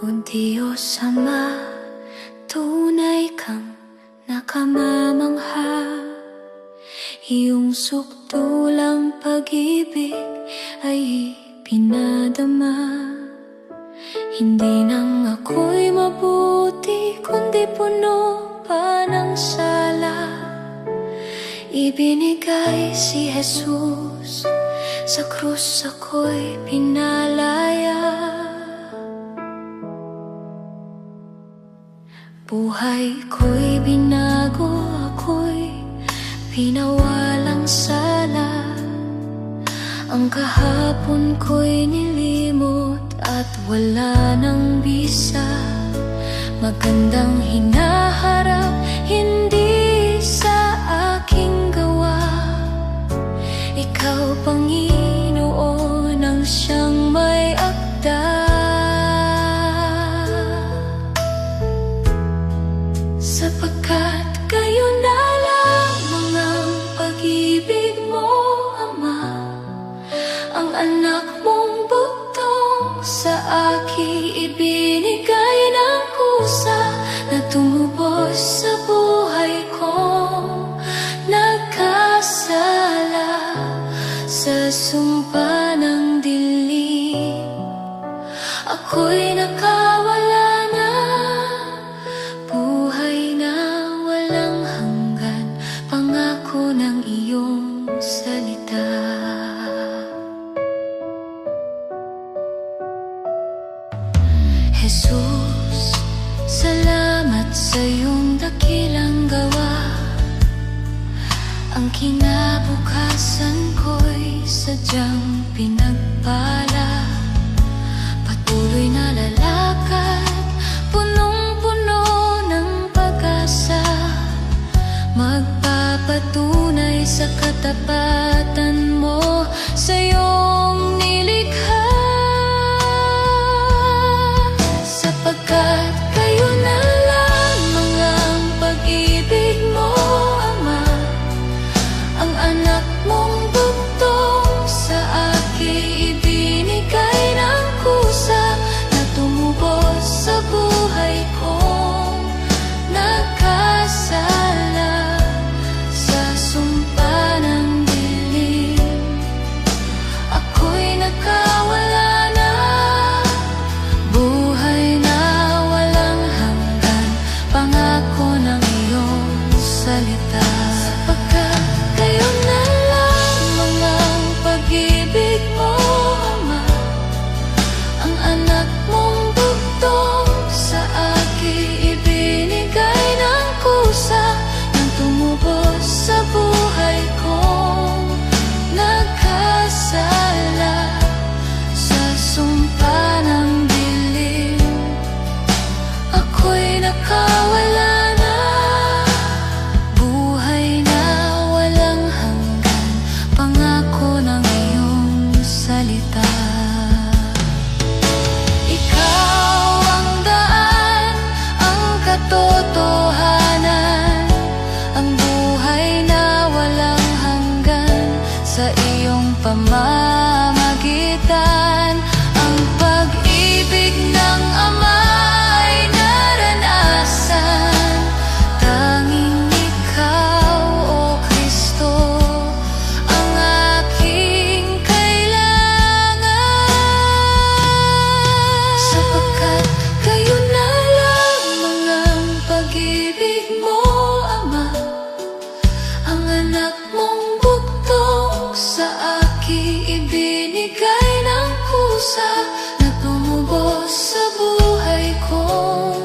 O Diyos Ama, tunay kang nakamamangha. Iyong sukdulang pag-ibig ay pinadama. Hindi nang ako'y mabuti, kundi puno pa ng sala. Ibinigay si Jesus, sa krus ako'y pinalaya. Buhay ko'y binago, ako'y pinawalang sala. Ang kahapon ko'y nilimot at wala nang bisa. Magandang hinaharap, hindi sa aking gawa. Ikaw, Panginoon, ang siyang may akda. Sapagkat kayo na lamang ang pag-ibig mo, Ama. Ang anak mong bugtong sa akin ibinigay ng kusa, na tumubos sa buhay kong nagkasala. Sa sumpa ng dilim, ako'y nakawala na. Buhay na walang hanggan, pangako ng iyong salita. Jesus, salamat sa iyong dakilang gawa. Ang kinabukasan ko'y sadyang pinagpala. Patuloy na lalakad, punong-puno ng pag-asa. Magpapatunay sa katapatan mo sa iyong nilikha. Sapagkat kayo na lamang ang pag-ibig mo, Ama. Ang anak mong bugtong sa akin ibinigay ng kusa, na tumubos sa buhay kong nagkasala. Sa sumpa ng dilim, ako'y nakawala na. Buhay na walang hanggan, pangako ng iyong salita. Sapagkat kayo na lamang ang pag-ibig mo, Ama. Ang anak mong bugtong sa akin ibinigay ng kusa, nang tumubos sa buhay kong nagkasala. Sa sumpa ng dilim, ako'y nakawala na. Buhay na walang hanggan, pangako ng iyong salita. Ikaw ang daan, ang katotohanan, ang buhay na walang hanggan. Sa iyong pamamagitan, ang pag-ibig ng Ama ay naranasan. Tanging ikaw, O Kristo, ang aking kailangan. Sapagkat kayo na lamang ang pag-ibig mo, Ama. Ang anak mong bugtong sa akin ibinigay ng kusa, na tumubos sa buhay kong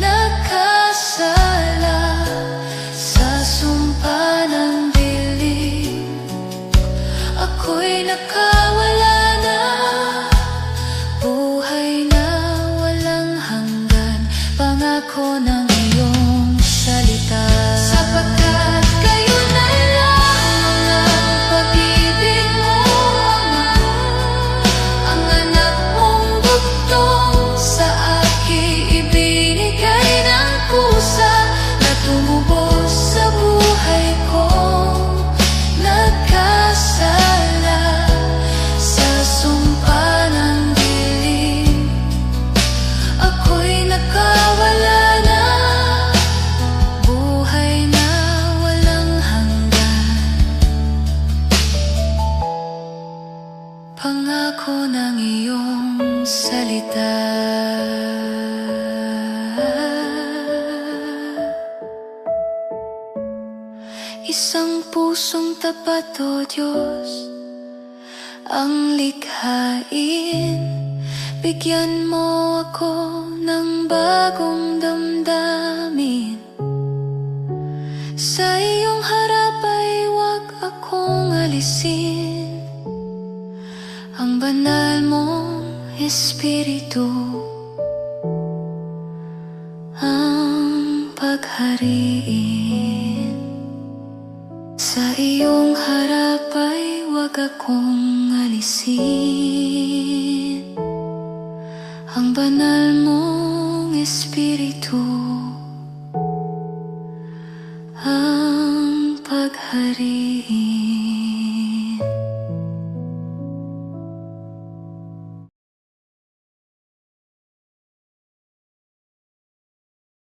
nagkasala. Sa sumpa ng dilim, ako'y nakawala na. Buhay na walang hanggan, pangako ng iyong salita. Sapagkat kayo na lamang ang pag-ibig mo, Ama. Ang anak mong bugtong sa akin ibinigay ng kusa, na tumubos sa buhay kong nagkasala. Sa sumpa ng dilim, pusong tapat, O Diyos, ang likhain. Bigyan mo ako ng bagong damdamin. Sa iyong harap ay huwag akong alisin ang banal mong Espiritu, ang paghariin. Sa iyong harap ay huwag akong alisin ang banal mong Espiritu,